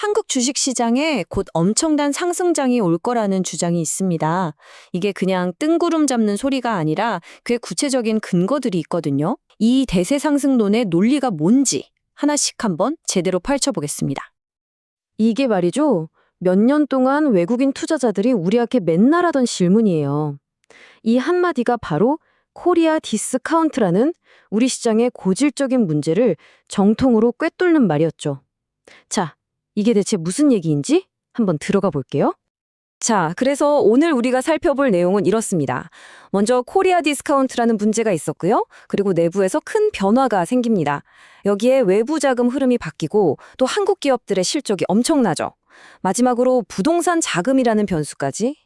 한국 주식시장에 곧 엄청난 상승장이 올 거라는 주장이 있습니다. 이게 그냥 뜬구름 잡는 소리가 아니라 꽤 구체적인 근거들이 있거든요. 이 대세 상승론의 논리가 뭔지 하나씩 한번 제대로 펼쳐보겠습니다. 이게 말이죠. 몇 년 동안 외국인 투자자들이 우리한테 맨날 하던 질문이에요. 이 한마디가 바로 코리아 디스카운트라는 우리 시장의 고질적인 문제를 정통으로 꿰뚫는 말이었죠. 자, 이게 대체 무슨 얘기인지 한번 들어가 볼게요. 자, 그래서 오늘 우리가 살펴볼 내용은 이렇습니다. 먼저 코리아 디스카운트라는 문제가 있었고요. 그리고 내부에서 큰 변화가 생깁니다. 여기에 외부 자금 흐름이 바뀌고 또 한국 기업들의 실적이 엄청나죠. 마지막으로 부동산 자금이라는 변수까지.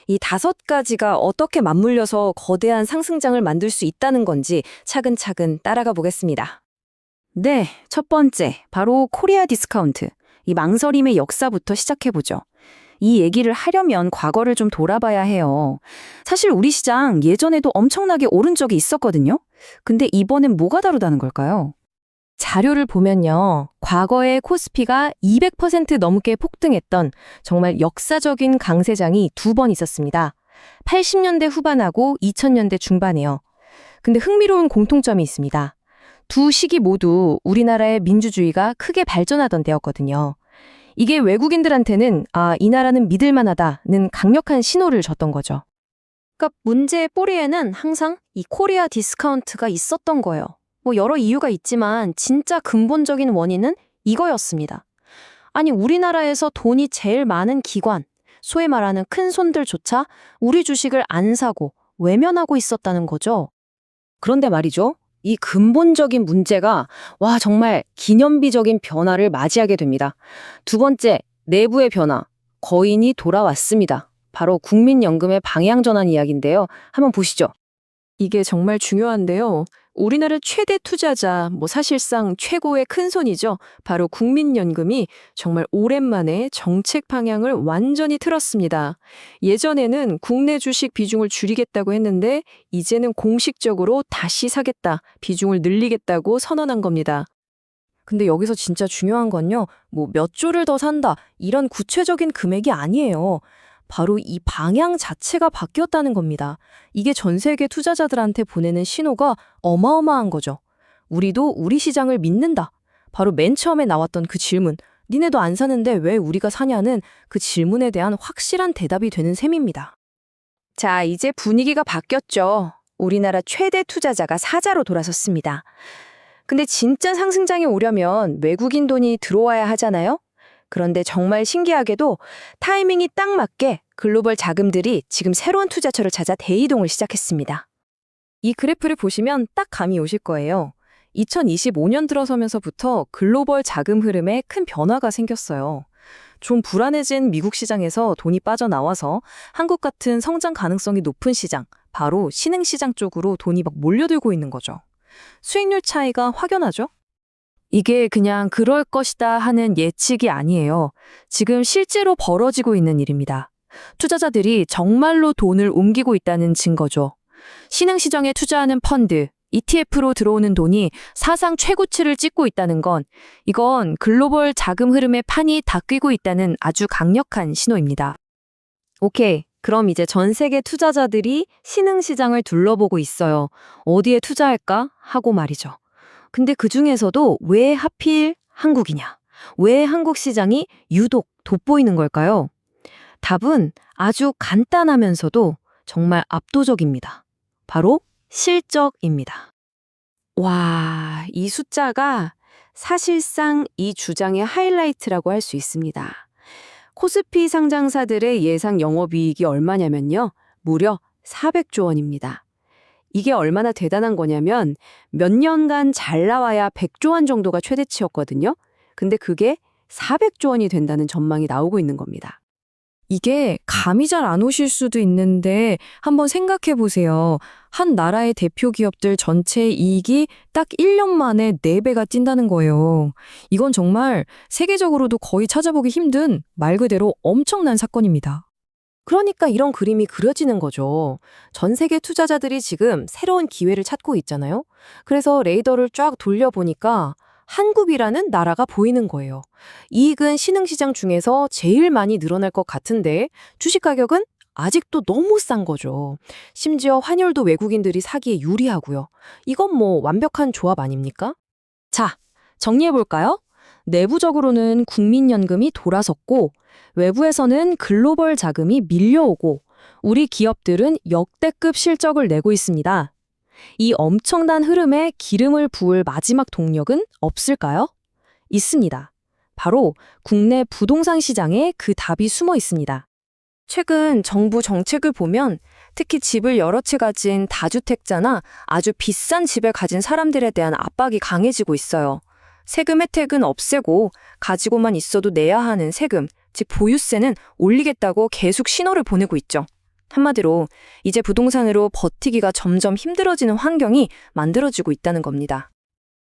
이 5가지가 어떻게 맞물려서 거대한 상승장을 만들 수 있다는 건지 차근차근 따라가 보겠습니다. 네, 첫 번째, 바로 코리아 디스카운트. 이 망설임의 역사부터 시작해보죠. 이 얘기를 하려면 과거를 좀 돌아봐야 해요. 사실 우리 시장 예전에도 엄청나게 오른 적이 있었거든요. 근데 이번엔 뭐가 다르다는 걸까요? 자료를 보면요. 과거에 코스피가 200% 넘게 폭등했던 정말 역사적인 강세장이 2번 있었습니다. 80년대 후반하고 2000년대 중반에요. 근데 흥미로운 공통점이 있습니다. 두 시기 모두 우리나라의 민주주의가 크게 발전하던 때였거든요. 이게 외국인들한테는 이 나라는 믿을만하다는 강력한 신호를 줬던 거죠. 그러니까 문제의 뿌리에는 항상 이 코리아 디스카운트가 있었던 거예요. 뭐 여러 이유가 있지만 진짜 근본적인 원인은 이거였습니다. 아니 우리나라에서 돈이 제일 많은 기관, 소위 말하는 큰 손들조차 우리 주식을 안 사고 외면하고 있었다는 거죠. 그런데 말이죠. 이 근본적인 문제가 정말 기념비적인 변화를 맞이하게 됩니다. 두 번째, 내부의 변화. 거인이 돌아왔습니다. 바로 국민연금의 방향전환 이야기인데요. 한번 보시죠. 이게 정말 중요한데요. 우리나라 최대 투자자, 사실상 최고의 큰손이죠. 바로 국민연금이 정말 오랜만에 정책 방향을 완전히 틀었습니다. 예전에는 국내 주식 비중을 줄이겠다고 했는데 이제는 공식적으로 다시 사겠다, 비중을 늘리겠다고 선언한 겁니다. 근데 여기서 진짜 중요한 건요. 몇 조를 더 산다, 이런 구체적인 금액이 아니에요. 바로 이 방향 자체가 바뀌었다는 겁니다. 이게 전 세계 투자자들한테 보내는 신호가 어마어마한 거죠. 우리도 우리 시장을 믿는다. 바로 맨 처음에 나왔던 그 질문, 니네도 안 사는데 왜 우리가 사냐는 그 질문에 대한 확실한 대답이 되는 셈입니다. 자, 이제 분위기가 바뀌었죠. 우리나라 최대 투자자가 사자로 돌아섰습니다. 근데 진짜 상승장이 오려면 외국인 돈이 들어와야 하잖아요? 그런데 정말 신기하게도 타이밍이 딱 맞게 글로벌 자금들이 지금 새로운 투자처를 찾아 대이동을 시작했습니다. 이 그래프를 보시면 딱 감이 오실 거예요. 2025년 들어서면서부터 글로벌 자금 흐름에 큰 변화가 생겼어요. 좀 불안해진 미국 시장에서 돈이 빠져나와서 한국 같은 성장 가능성이 높은 시장, 바로 신흥시장 쪽으로 돈이 막 몰려들고 있는 거죠. 수익률 차이가 확연하죠? 이게 그냥 그럴 것이다 하는 예측이 아니에요. 지금 실제로 벌어지고 있는 일입니다. 투자자들이 정말로 돈을 옮기고 있다는 증거죠. 신흥시장에 투자하는 펀드, ETF로 들어오는 돈이 사상 최고치를 찍고 있다는 건 이건 글로벌 자금 흐름의 판이 닦이고 있다는 아주 강력한 신호입니다. 오케이. 그럼 이제 전 세계 투자자들이 신흥시장을 둘러보고 있어요. 어디에 투자할까 하고 말이죠. 근데 그중에서도 왜 하필 한국이냐? 왜 한국 시장이 유독 돋보이는 걸까요? 답은 아주 간단하면서도 정말 압도적입니다. 바로 실적입니다. 와, 이 숫자가 사실상 이 주장의 하이라이트라고 할 수 있습니다. 코스피 상장사들의 예상 영업이익이 얼마냐면요. 무려 400조 원입니다. 이게 얼마나 대단한 거냐면 몇 년간 잘 나와야 100조 원 정도가 최대치였거든요. 근데 그게 400조 원이 된다는 전망이 나오고 있는 겁니다. 이게 감이 잘 안 오실 수도 있는데 한번 생각해 보세요. 한 나라의 대표 기업들 전체 이익이 딱 1년 만에 4배가 뛴다는 거예요. 이건 정말 세계적으로도 거의 찾아보기 힘든 말 그대로 엄청난 사건입니다. 그러니까 이런 그림이 그려지는 거죠. 전 세계 투자자들이 지금 새로운 기회를 찾고 있잖아요. 그래서 레이더를 쫙 돌려보니까 한국이라는 나라가 보이는 거예요. 이익은 신흥시장 중에서 제일 많이 늘어날 것 같은데 주식 가격은 아직도 너무 싼 거죠. 심지어 환율도 외국인들이 사기에 유리하고요. 이건 뭐 완벽한 조합 아닙니까? 자, 정리해볼까요? 내부적으로는 국민연금이 돌아섰고, 외부에서는 글로벌 자금이 밀려오고, 우리 기업들은 역대급 실적을 내고 있습니다. 이 엄청난 흐름에 기름을 부을 마지막 동력은 없을까요? 있습니다. 바로 국내 부동산 시장에 그 답이 숨어 있습니다. 최근 정부 정책을 보면 특히 집을 여러 채 가진 다주택자나 아주 비싼 집을 가진 사람들에 대한 압박이 강해지고 있어요. 세금 혜택은 없애고 가지고만 있어도 내야 하는 세금, 즉 보유세는 올리겠다고 계속 신호를 보내고 있죠. 한마디로 이제 부동산으로 버티기가 점점 힘들어지는 환경이 만들어지고 있다는 겁니다.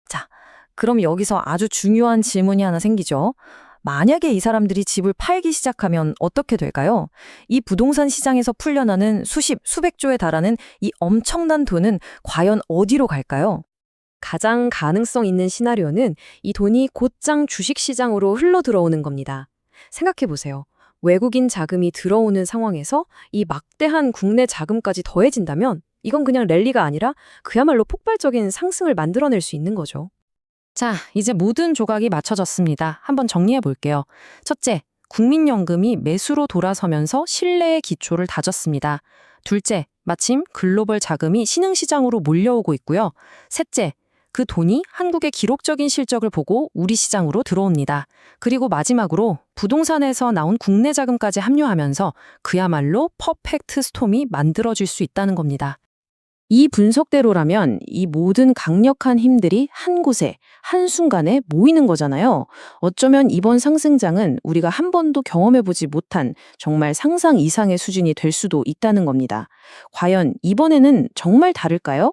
자, 그럼 여기서 아주 중요한 질문이 하나 생기죠. 만약에 이 사람들이 집을 팔기 시작하면 어떻게 될까요? 이 부동산 시장에서 풀려나는 수십, 수백 조에 달하는 이 엄청난 돈은 과연 어디로 갈까요? 가장 가능성 있는 시나리오는 이 돈이 곧장 주식시장으로 흘러 들어오는 겁니다. 생각해 보세요. 외국인 자금이 들어오는 상황에서 이 막대한 국내 자금까지 더해진다면 이건 그냥 랠리가 아니라 그야말로 폭발적인 상승을 만들어낼 수 있는 거죠. 자, 이제 모든 조각이 맞춰졌습니다. 한번 정리해 볼게요. 첫째, 국민연금이 매수로 돌아서면서 신뢰의 기초를 다졌습니다. 둘째, 마침 글로벌 자금이 신흥시장으로 몰려오고 있고요. 셋째, 그 돈이 한국의 기록적인 실적을 보고 우리 시장으로 들어옵니다. 그리고 마지막으로 부동산에서 나온 국내 자금까지 합류하면서 그야말로 퍼펙트 스톰이 만들어질 수 있다는 겁니다. 이 분석대로라면 이 모든 강력한 힘들이 한 곳에, 한순간에 모이는 거잖아요. 어쩌면 이번 상승장은 우리가 한 번도 경험해보지 못한 정말 상상 이상의 수준이 될 수도 있다는 겁니다. 과연 이번에는 정말 다를까요?